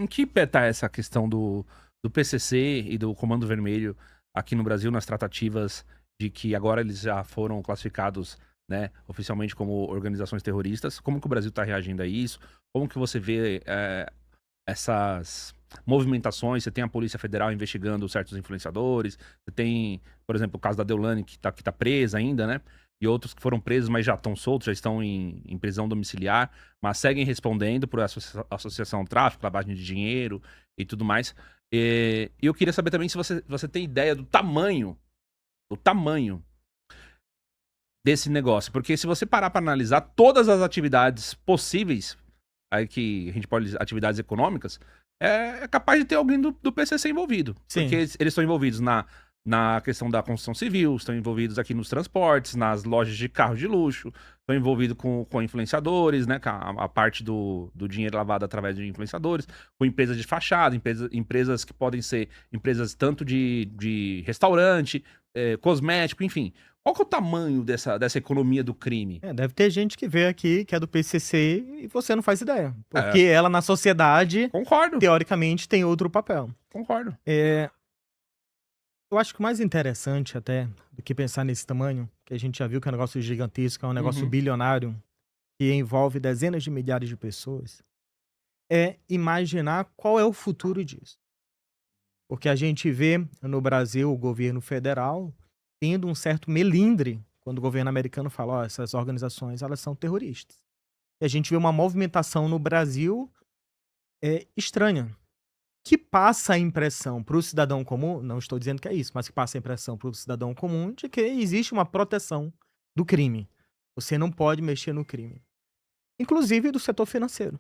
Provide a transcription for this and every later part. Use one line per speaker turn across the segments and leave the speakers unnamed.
Em que pé tá essa questão do PCC e do Comando Vermelho aqui no Brasil nas tratativas de que agora eles já foram classificados, né, oficialmente como organizações terroristas? Como que o Brasil tá reagindo a isso? Como que você vê essas movimentações? Você tem a Polícia Federal investigando certos influenciadores, você tem, por exemplo, o caso da Deolane que tá presa ainda, né? E outros que foram presos, mas já estão soltos, já estão em prisão domiciliar, mas seguem respondendo por associação ao tráfico, lavagem de dinheiro e tudo mais. E eu queria saber também se você tem ideia do tamanho desse negócio. Porque se você parar para analisar todas as atividades possíveis, aí que a gente pode atividades econômicas, é capaz de ter alguém do PCC envolvido. Porque
Sim.
eles estão envolvidos na questão da construção civil, estão envolvidos aqui nos transportes, nas lojas de carro de luxo, estão envolvidos com influenciadores, né? Com a parte do dinheiro lavado através de influenciadores, com empresas de fachada, empresas que podem ser empresas tanto de restaurante, cosmético, enfim. Qual que é o tamanho dessa economia do crime?
Deve ter gente que vê aqui que é do PCC e você não faz ideia.
É,
Porque ela na sociedade,
concordo,
teoricamente, tem outro papel.
concordo.
É, eu acho que o mais interessante até do que pensar nesse tamanho, que a gente já viu que é um negócio gigantesco, é um negócio
Uhum.
bilionário, que envolve dezenas de milhares de pessoas, é imaginar qual é o futuro disso. Porque a gente vê no Brasil o governo federal tendo um certo melindre quando o governo americano fala, ó, essas organizações elas são terroristas. E a gente vê uma movimentação no Brasil estranha, que passa a impressão para o cidadão comum, não estou dizendo que é isso, mas que passa a impressão para o cidadão comum de que existe uma proteção do crime. Você não pode mexer no crime. Inclusive do setor financeiro.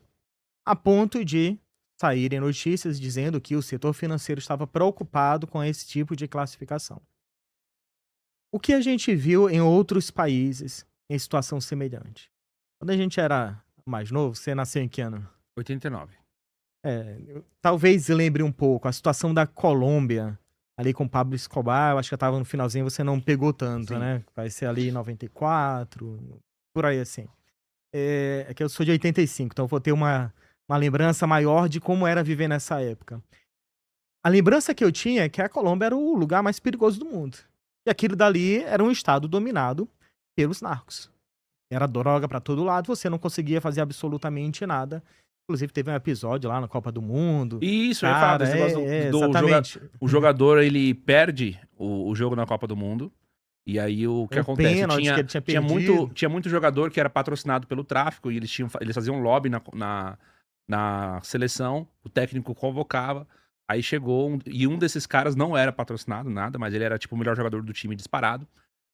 A ponto de saírem notícias dizendo que o setor financeiro estava preocupado com esse tipo de classificação. O que a gente viu em outros países em situação semelhante? Quando a gente era mais novo, você nasceu em que ano?
89.
Talvez lembre um pouco a situação da Colômbia, ali com Pablo Escobar. Eu acho que eu estava no finalzinho, você não pegou tanto,
Sim.
né? Vai ser ali em 94, por aí assim. É que eu sou de 85, então eu vou ter uma lembrança maior de como era viver nessa época. A lembrança que eu tinha é que a Colômbia era o lugar mais perigoso do mundo. E aquilo dali era um estado dominado pelos narcos. Era droga pra todo lado, você não conseguia fazer absolutamente nada. Inclusive teve um episódio lá na Copa do Mundo.
E isso, eu ia falar
Cara,
desse negócio
exatamente.
o jogador, ele perde o jogo na Copa do Mundo. E aí o que
Um
acontece?
pênalti que
Tinha,
ele tinha
tinha, muito,
perdido.
tinha muito jogador que era patrocinado pelo tráfico e eles faziam lobby na seleção, o técnico convocava. Aí chegou e um desses caras não era patrocinado, nada, mas ele era tipo o melhor jogador do time disparado.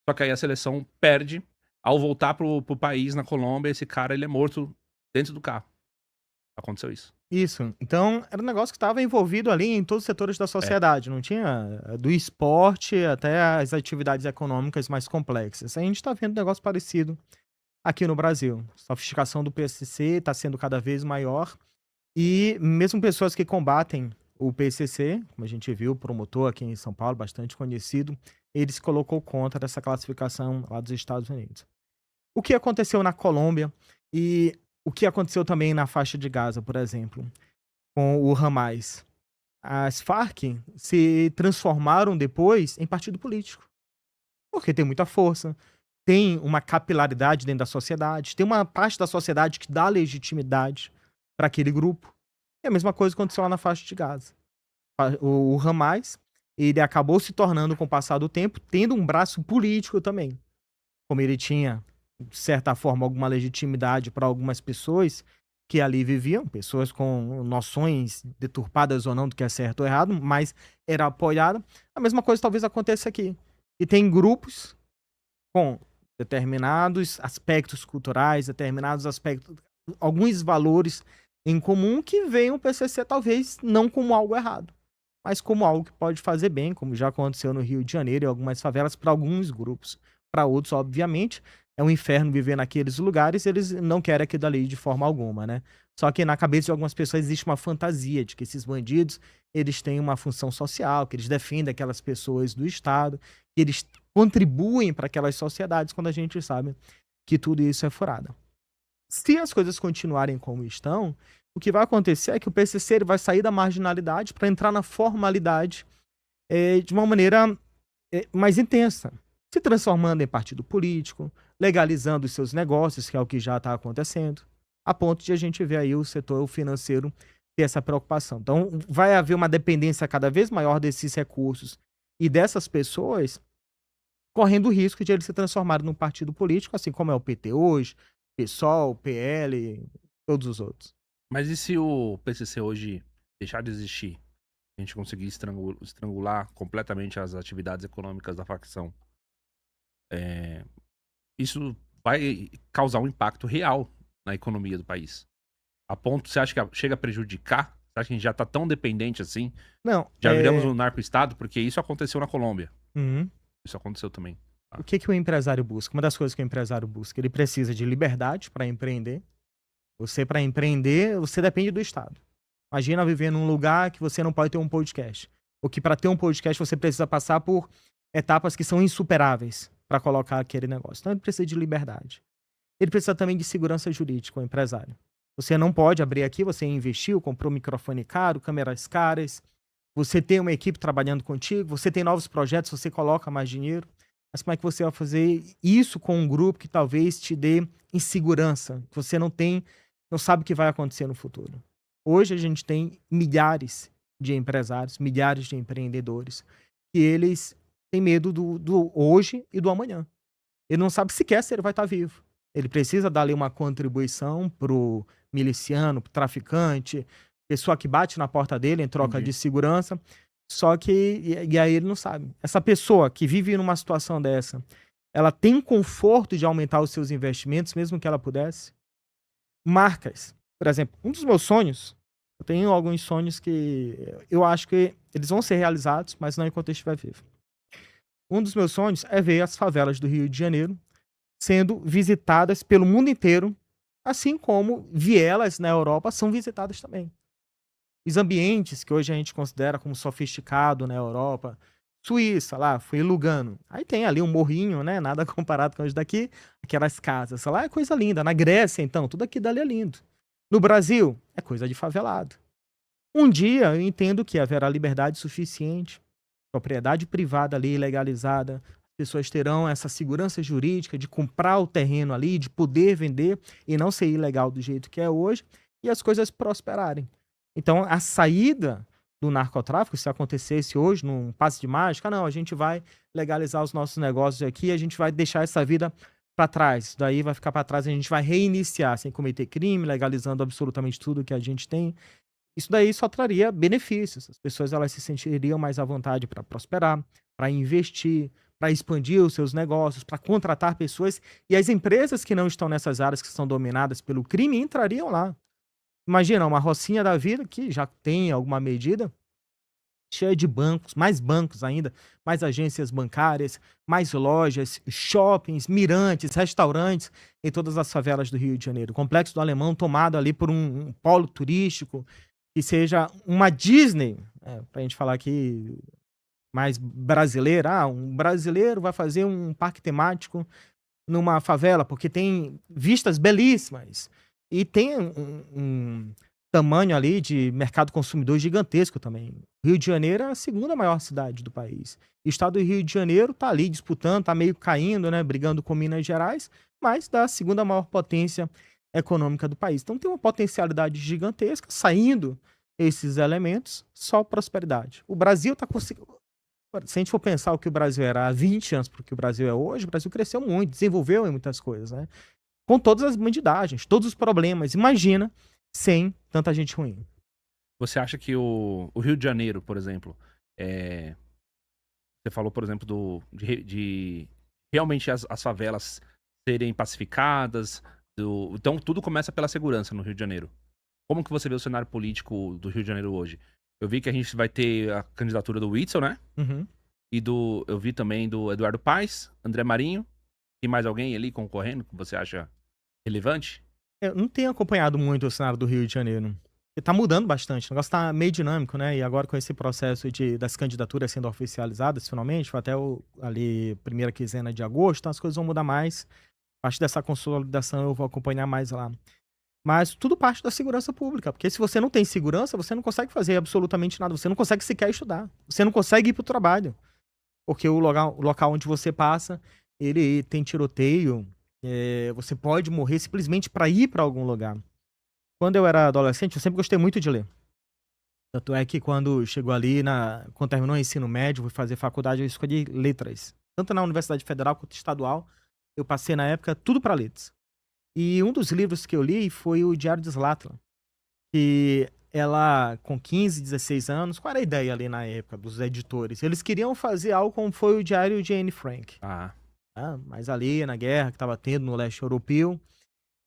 Só que aí a seleção perde. Ao voltar pro país, na Colômbia, esse cara ele é morto dentro do carro. Aconteceu isso.
Isso. Então, era um negócio que estava envolvido ali em todos os setores da
É.
sociedade. Não tinha do esporte até as atividades econômicas mais complexas. A gente está vendo um negócio parecido aqui no Brasil. A sofisticação do PCC está sendo cada vez maior. E mesmo pessoas que combatem o PCC, como a gente viu, o promotor aqui em São Paulo, bastante conhecido, ele se colocou contra essa classificação lá dos Estados Unidos. O que aconteceu na Colômbia e o que aconteceu também na faixa de Gaza, por exemplo, com o Hamas. As Farc se transformaram depois em partido político, porque tem muita força, tem uma capilaridade dentro da sociedade, tem uma parte da sociedade que dá legitimidade para aquele grupo. E a mesma coisa aconteceu lá na faixa de Gaza. O Hamas, ele acabou se tornando, com o passar do tempo, tendo um braço político também. Como ele tinha, de certa forma, alguma legitimidade para algumas pessoas que ali viviam, pessoas com noções deturpadas ou não do que é certo ou errado, mas era apoiada. A mesma coisa talvez aconteça aqui. E tem grupos com determinados aspectos culturais, determinados aspectos, alguns valores em comum que veem o PCC talvez não como algo errado, mas como algo que pode fazer bem, como já aconteceu no Rio de Janeiro e algumas favelas para alguns grupos. Para outros, obviamente, é um inferno viver naqueles lugares, eles não querem aquilo dali de forma alguma, né? Só que na cabeça de algumas pessoas existe uma fantasia de que esses bandidos, eles têm uma função social, que eles defendem aquelas pessoas do Estado, que eles contribuem para aquelas sociedades, quando a gente sabe que tudo isso é furada. Se as coisas continuarem como estão, O que vai acontecer é que o PCC ele vai sair da marginalidade para entrar na formalidade de uma maneira mais intensa, se transformando em partido político, legalizando os seus negócios, que é o que já está acontecendo, a ponto de a gente ver aí o setor financeiro ter essa preocupação. Então, vai haver uma dependência cada vez maior desses recursos e dessas pessoas, correndo o risco de eles se transformarem num partido político, assim como é o PT hoje, PSOL, PL, todos os outros.
Mas e se o PCC hoje deixar de existir? A gente conseguir estrangular completamente as atividades econômicas da facção? Isso vai causar um impacto real na economia do país. A ponto, você acha que chega a prejudicar? Você acha que a gente já tá tão dependente assim?
Não,
Já viramos um narco-estado? Porque isso aconteceu na Colômbia.
uhum.
Isso aconteceu também.
O que o empresário busca? Uma das coisas que o empresário busca, ele precisa de liberdade para empreender. Você, para empreender, você depende do Estado. Imagina viver num lugar que você não pode ter um podcast. Ou que para ter um podcast você precisa passar por etapas que são insuperáveis para colocar aquele negócio. Então ele precisa de liberdade. Ele precisa também de segurança jurídica, o empresário. Você não pode abrir aqui, você investiu, comprou um microfone caro, câmeras caras, você tem uma equipe trabalhando contigo, você tem novos projetos, você coloca mais dinheiro. Mas como é que você vai fazer isso com um grupo que talvez te dê insegurança, que você não sabe o que vai acontecer no futuro? Hoje a gente tem milhares de empresários, milhares de empreendedores, que eles têm medo do hoje e do amanhã. Ele não sabe sequer se ele vai estar vivo. Ele precisa dar ali uma contribuição pro miliciano, pro traficante, pessoa que bate na porta dele em troca de segurança. Só que, e aí ele não sabe. Essa pessoa que vive numa situação dessa, ela tem conforto de aumentar os seus investimentos, mesmo que ela pudesse? Marcas. Por exemplo, um dos meus sonhos, eu tenho alguns sonhos que eu acho que eles vão ser realizados, mas não enquanto eu estiver vivo. Um dos meus sonhos é ver as favelas do Rio de Janeiro sendo visitadas pelo mundo inteiro, assim como vielas na Europa são visitadas também. Os ambientes que hoje a gente considera como sofisticado na Europa, Suíça, lá, fui em Lugano. Aí tem ali um morrinho, né? Nada comparado com os daqui, aquelas casas. Lá é coisa linda. Na Grécia, então, tudo aqui dali é lindo. No Brasil, é coisa de favelado. Um dia eu entendo que haverá liberdade suficiente, propriedade privada ali legalizada, as pessoas terão essa segurança jurídica de comprar o terreno ali, de poder vender e não ser ilegal do jeito que é hoje, e as coisas prosperarem. Então, a saída do narcotráfico, se acontecesse hoje num passe de mágica, não, a gente vai legalizar os nossos negócios aqui, a gente vai deixar essa vida para trás. Daí vai ficar para trás, a gente vai reiniciar sem cometer crime, legalizando absolutamente tudo que a gente tem. Isso daí só traria benefícios. As pessoas elas se sentiriam mais à vontade para prosperar, para investir, para expandir os seus negócios, para contratar pessoas. E as empresas que não estão nessas áreas que são dominadas pelo crime entrariam lá. Imagina, uma Rocinha da vida, que já tem alguma medida, cheia de bancos ainda, mais agências bancárias, mais lojas, shoppings, mirantes, restaurantes em todas as favelas do Rio de Janeiro. O Complexo do Alemão tomado ali por um polo turístico, que seja uma Disney, para a gente falar aqui mais brasileira. Um brasileiro vai fazer um parque temático numa favela, porque tem vistas belíssimas. E tem um tamanho ali de mercado consumidor gigantesco também. Rio de Janeiro é a segunda maior cidade do país. O estado do Rio de Janeiro está ali disputando, está meio caindo, né, brigando com Minas Gerais, mas da segunda maior potência econômica do país. Então tem uma potencialidade gigantesca, saindo esses elementos, só prosperidade. O Brasil está conseguindo... Se a gente for pensar o que o Brasil era há 20 anos para o que o Brasil é hoje, o Brasil cresceu muito, desenvolveu em muitas coisas, né? Com todas as bandidagens, todos os problemas. Imagina sem tanta gente ruim.
Você acha que o Rio de Janeiro, por exemplo, você falou, por exemplo, de realmente as favelas serem pacificadas, então tudo começa pela segurança no Rio de Janeiro. Como que você vê o cenário político do Rio de Janeiro hoje? Eu vi que a gente vai ter a candidatura do Witzel, né?
Uhum.
E eu vi também do Eduardo Paes, André Marinho, e mais alguém ali concorrendo que você acha relevante?
Eu não tenho acompanhado muito o cenário do Rio de Janeiro. Tá mudando bastante, o negócio tá meio dinâmico, né? E agora com esse processo das candidaturas sendo oficializadas, finalmente, foi até ali primeira quinzena de agosto, então as coisas vão mudar mais. A partir dessa consolidação eu vou acompanhar mais lá. Mas tudo parte da segurança pública, porque se você não tem segurança, você não consegue fazer absolutamente nada, você não consegue sequer estudar, você não consegue ir para o trabalho, porque o local onde você passa, ele tem tiroteio, você pode morrer simplesmente para ir para algum lugar. Quando eu era adolescente, eu sempre gostei muito de ler. Tanto é que quando chegou ali, quando terminou o ensino médio, fui fazer faculdade, eu escolhi letras. Tanto na Universidade Federal quanto estadual, eu passei na época tudo para letras. E um dos livros que eu li foi o Diário de Zlatan, que ela, com 15, 16 anos, qual era a ideia ali na época dos editores? Eles queriam fazer algo como foi o Diário de Anne Frank,
Ah,
mas ali na guerra que estava tendo no leste europeu.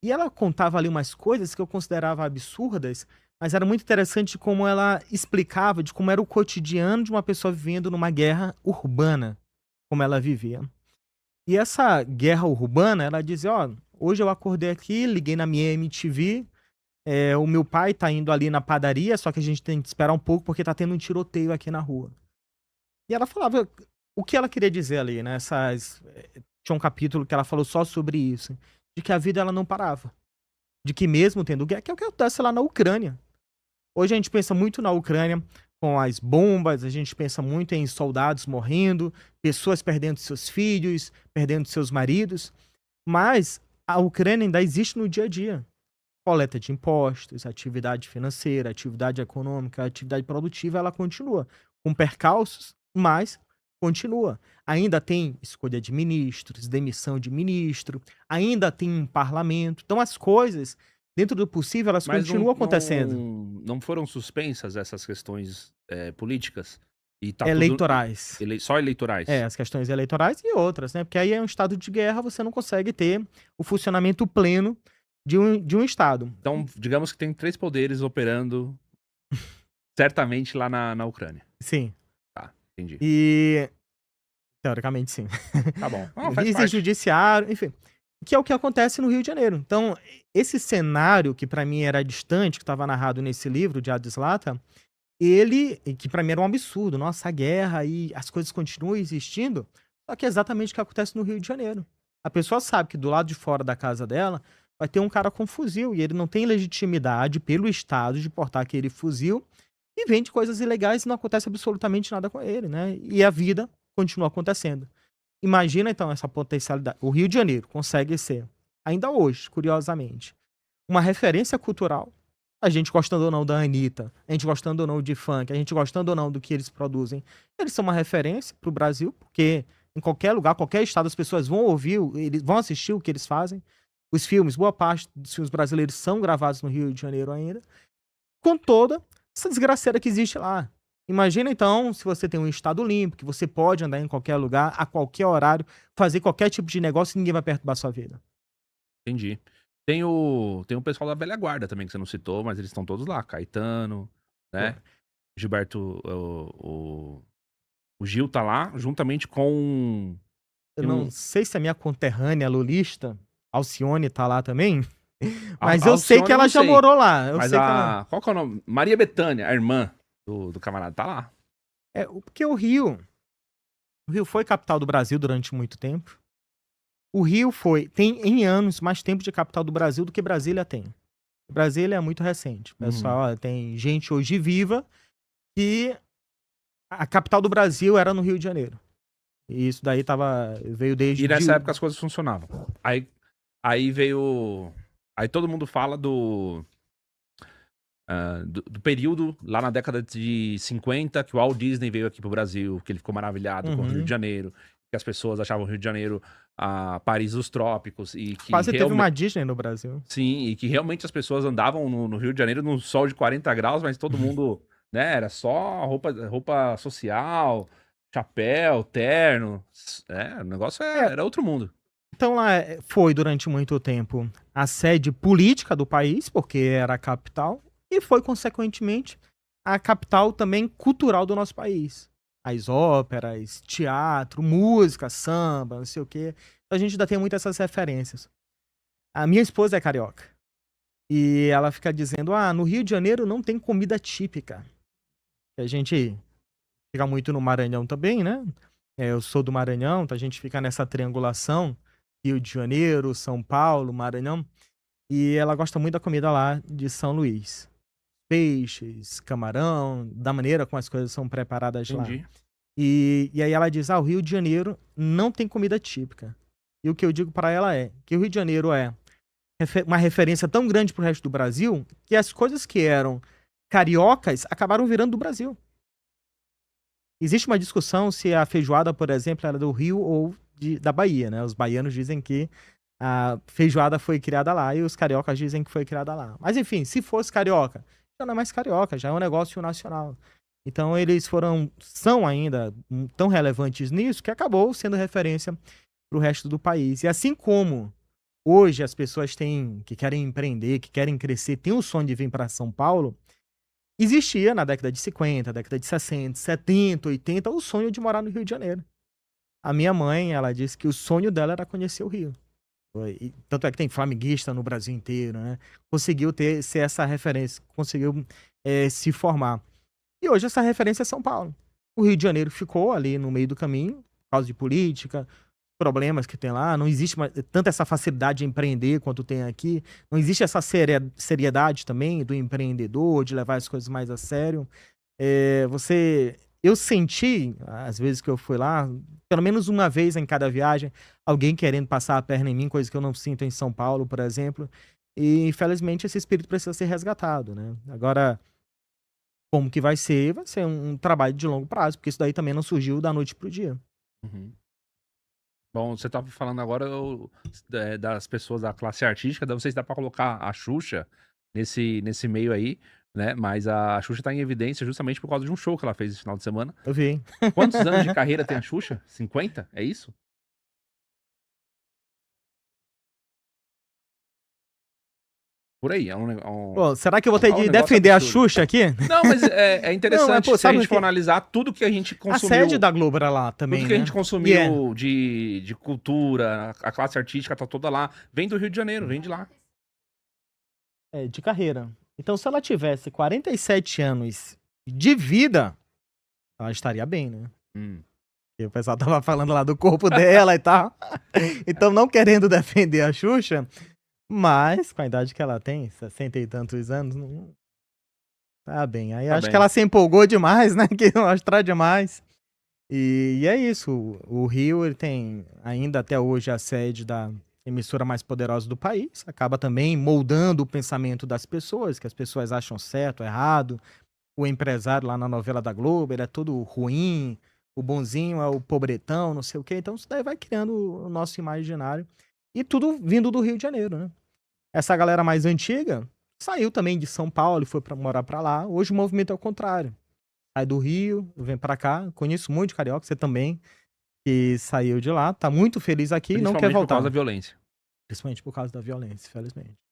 E ela contava ali umas coisas que eu considerava absurdas, mas era muito interessante como ela explicava de como era o cotidiano de uma pessoa vivendo numa guerra urbana, como ela vivia. E essa guerra urbana, ela dizia, ó, hoje eu acordei aqui, liguei na minha MTV, o meu pai tá indo ali na padaria, só que a gente tem que esperar um pouco porque tá tendo um tiroteio aqui na rua. E ela falava o que ela queria dizer ali, né? Tinha um capítulo que ela falou só sobre isso, de que a vida ela não parava. De que mesmo tendo guerra, que é o que acontece lá na Ucrânia. Hoje a gente pensa muito na Ucrânia com as bombas, a gente pensa muito em soldados morrendo, pessoas perdendo seus filhos, perdendo seus maridos, mas a Ucrânia ainda existe no dia a dia. Coleta de impostos, atividade financeira, atividade econômica, atividade produtiva, ela continua. Com percalços, mas continua. Ainda tem escolha de ministros, demissão de ministro, ainda tem um parlamento. Então as coisas, dentro do possível, elas
mas
continuam acontecendo.
não foram suspensas essas questões políticas? E tá tudo
Eleitorais.
só eleitorais?
As questões eleitorais e outras, né? Porque aí é um estado de guerra, você não consegue ter o funcionamento pleno de um estado.
Então, digamos que tem 3 poderes operando certamente lá na Ucrânia.
Sim.
Tá, entendi.
E teoricamente, sim.
Tá bom. Não, faz
Existe
parte.
judiciário, enfim. Que é o que acontece no Rio de Janeiro. Então, esse cenário que pra mim era distante, que estava narrado nesse livro, de Adislata, que pra mim era um absurdo. Nossa, a guerra e as coisas continuam existindo. Só que é exatamente o que acontece no Rio de Janeiro. A pessoa sabe que do lado de fora da casa dela vai ter um cara com fuzil e ele não tem legitimidade pelo Estado de portar aquele fuzil e vende coisas ilegais e não acontece absolutamente nada com ele, né? E a vida continua acontecendo. Imagina então essa potencialidade. O Rio de Janeiro consegue ser, ainda hoje, curiosamente, uma referência cultural. A gente gostando ou não da Anitta, a gente gostando ou não de funk, a gente gostando ou não do que eles produzem, eles são uma referência pro Brasil, porque em qualquer lugar, qualquer estado, as pessoas vão ouvir, eles vão assistir o que eles fazem. Os filmes, boa parte dos filmes brasileiros são gravados no Rio de Janeiro ainda, com toda essa desgraceira que existe lá. Imagina então se você tem um estado limpo, que você pode andar em qualquer lugar, a qualquer horário, fazer qualquer tipo de negócio e ninguém vai perturbar a sua vida.
Entendi. Tem o pessoal da velha guarda também, que você não citou, mas eles estão todos lá. Caetano, né? Gilberto, o Gil tá lá, juntamente com...
Eu
tem
não
um...
sei se a minha conterrânea lulista, Alcione, tá lá também, mas
A
eu sei
Alcione
que
eu
ela
não
já
sei,
morou lá. Eu
mas
sei que ela...
qual que é o nome? Maria Bethânia, a irmã do camarada, tá lá.
Porque o Rio foi capital do Brasil durante muito tempo. O Rio tem em anos mais tempo de capital do Brasil do que Brasília tem. Brasília é muito recente. Pessoal, tem gente hoje viva que a capital do Brasil era no Rio de Janeiro. E isso daí veio desde...
E nessa época as coisas funcionavam. Aí veio... Aí todo mundo fala do período lá na década de 50, que o Walt Disney veio aqui pro Brasil, que ele ficou maravilhado com o Rio de Janeiro, que as pessoas achavam o Rio de Janeiro a Paris dos trópicos, e que
Quase teve uma Disney no Brasil.
Sim, e que realmente as pessoas andavam no Rio de Janeiro num sol de 40 graus, mas todo mundo, né, era só roupa social, chapéu, terno, o negócio era outro mundo.
Então lá foi durante muito tempo a sede política do país, porque era a capital, e foi, consequentemente, a capital também cultural do nosso país. As óperas, teatro, música, samba, não sei o quê. Então a gente ainda tem muitas essas referências. A minha esposa é carioca. E ela fica dizendo, no Rio de Janeiro não tem comida típica. A gente fica muito no Maranhão também, né? Eu sou do Maranhão, então a gente fica nessa triangulação, Rio de Janeiro, São Paulo, Maranhão. E ela gosta muito da comida lá de São Luís. Peixes, camarão, da maneira como as coisas são preparadas lá.
Entendi.
E aí ela diz: o Rio de Janeiro não tem comida típica. E o que eu digo para ela é que o Rio de Janeiro é uma referência tão grande pro resto do Brasil que as coisas que eram cariocas acabaram virando do Brasil. Existe uma discussão se a feijoada, por exemplo, era do Rio ou da Bahia, né? Os baianos dizem que a feijoada foi criada lá e os cariocas dizem que foi criada lá. Mas enfim, se fosse carioca, já não é mais carioca, já é um negócio nacional. Então eles são ainda tão relevantes nisso que acabou sendo referência para o resto do país. E assim como hoje as pessoas que querem empreender, que querem crescer, têm o sonho de vir para São Paulo, existia na década de 50, década de 60, 70, 80, o sonho de morar no Rio de Janeiro. A minha mãe, ela disse que o sonho dela era conhecer o Rio. Tanto é que tem flamenguista no Brasil inteiro, né? Conseguiu ser essa referência, conseguiu se formar. E hoje essa referência é São Paulo. O Rio de Janeiro ficou ali no meio do caminho, por causa de política, problemas que tem lá, não existe tanta essa facilidade de empreender quanto tem aqui, não existe essa seriedade também do empreendedor, de levar as coisas mais a sério. Eu senti, às vezes que eu fui lá, pelo menos uma vez em cada viagem, alguém querendo passar a perna em mim, coisa que eu não sinto em São Paulo, por exemplo, e infelizmente esse espírito precisa ser resgatado, né? Agora, como que vai ser? Vai ser um trabalho de longo prazo, porque isso daí também não surgiu da noite pro dia.
Uhum. Bom, você estava falando agora das pessoas da classe artística, não sei se dá pra colocar a Xuxa nesse meio aí, né? Mas a Xuxa tá em evidência justamente por causa de um show que ela fez esse final de semana.
Eu vi.
Quantos anos de carreira tem a Xuxa? 50? É isso? Por aí.
Pô, será que eu vou ter
É um
de
negócio
defender a
absurdo.
Xuxa aqui?
Não, mas é interessante
pô,
se a
sabe
gente
o
for
que?
analisar tudo que a gente
A
consumiu.
sede da Globo era lá também,
Tudo que a
né?
gente consumiu de cultura, a classe artística tá toda lá. Vem do Rio de Janeiro, vem de lá.
De carreira. Então, se ela tivesse 47 anos de vida, ela estaria bem, né? Porque o pessoal tava falando lá do corpo dela e tal. Então, não querendo defender a Xuxa, mas com a idade que ela tem, 60 e tantos anos, não tá bem. Aí
Tá
acho
bem.
que ela se empolgou demais, né? Que mostrar demais. E é isso. O Rio, ele tem ainda até hoje a sede da emissora mais poderosa do país. Acaba também moldando o pensamento das pessoas, que as pessoas acham certo, errado. O empresário lá na novela da Globo, ele é todo ruim. O bonzinho é o pobretão, não sei o quê. Então isso daí vai criando o nosso imaginário. E tudo vindo do Rio de Janeiro, né? Essa galera mais antiga saiu também de São Paulo e foi morar pra lá. Hoje o movimento é o contrário. Sai do Rio, vem pra cá. Conheço muito de carioca, você também, que saiu de lá. Tá muito feliz aqui e não quer
Principalmente por causa da
voltar.
violência.
Principalmente por causa da violência, infelizmente.